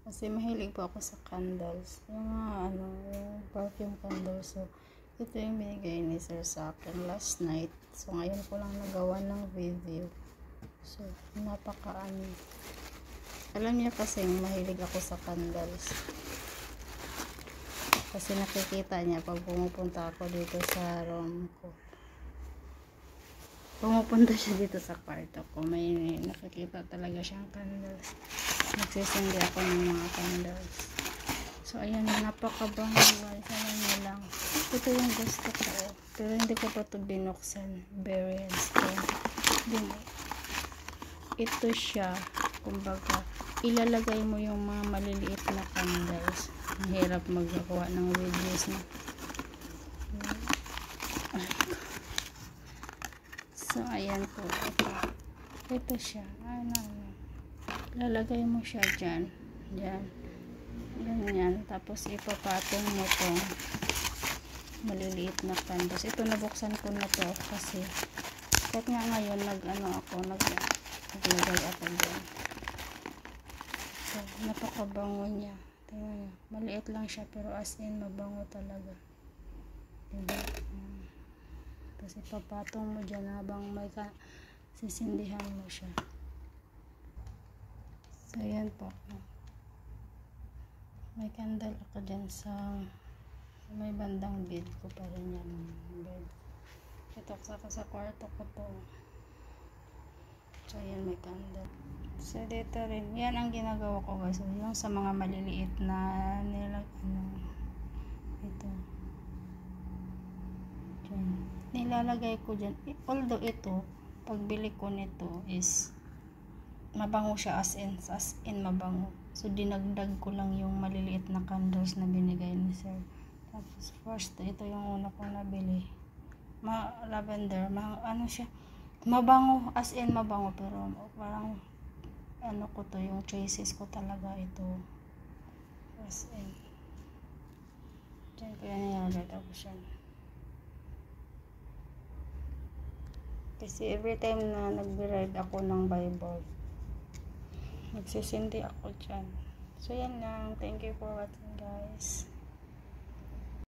Kasi mahilig po ako sa candles. Yung mga yung perfume candles. So, ito yung binigay ni Sir sa akin last night. So, ngayon ko lang nagawa ng video. So, alam niya kasi mahilig ako sa candles. Kasi nakikita niya pag pumupunta ako dito sa room ko. Pumupunta siya dito sa kwarto ko. May nakikita talaga siyang candles. Nagsisindi ako ng mga candles. So, ayan, napakabango. Sana niya lang. Ito yung gusto ko. Pero hindi ko pa ito binuksan. Berries. Ito siya. Kumbaga, ilalagay mo yung mga maliliit na candles. Ang hirap maggawa ng videos na. So, ayan po. Ito siya. Lalagay mo siya dyan. Ganyan. Tapos, ipapatong mo itong maliliit na candles. Ito, nabuksan ko na to kasi kahit nga ngayon, naglagay ako dyan. So, napakabango niya. Tingnan niyo. Maliit lang siya, pero as in, mabango talaga. Diba? Tapos, ipapatong mo dyan habang may sisindihan mo siya. So, ayan po. May candle ako dyan sa may bandang bed ko pa rin yan. Bed. Ito sa kwarto ko to. So, ayan, may candle. So, dito rin. Yan ang ginagawa ko guys. So, yung sa mga maliliit na ito. Dyan. Nilalagay ko dyan. Although ito, pagbili ko nito is mabango siya as in mabango. So, dinagdag ko lang yung maliliit na candles na binigay ni Sir. Tapos, first, ito yung una kong nabili. Lavender. Siya. Mabango. As in, mabango. Pero, parang, ko to, yung choices ko talaga ito. As in. Diyan ko yan nilalagay. Tapos yan. Kasi, every time na nag-read ako ng Bible, nagsisindi ako dyan. So, yan lang. Thank you for watching, guys.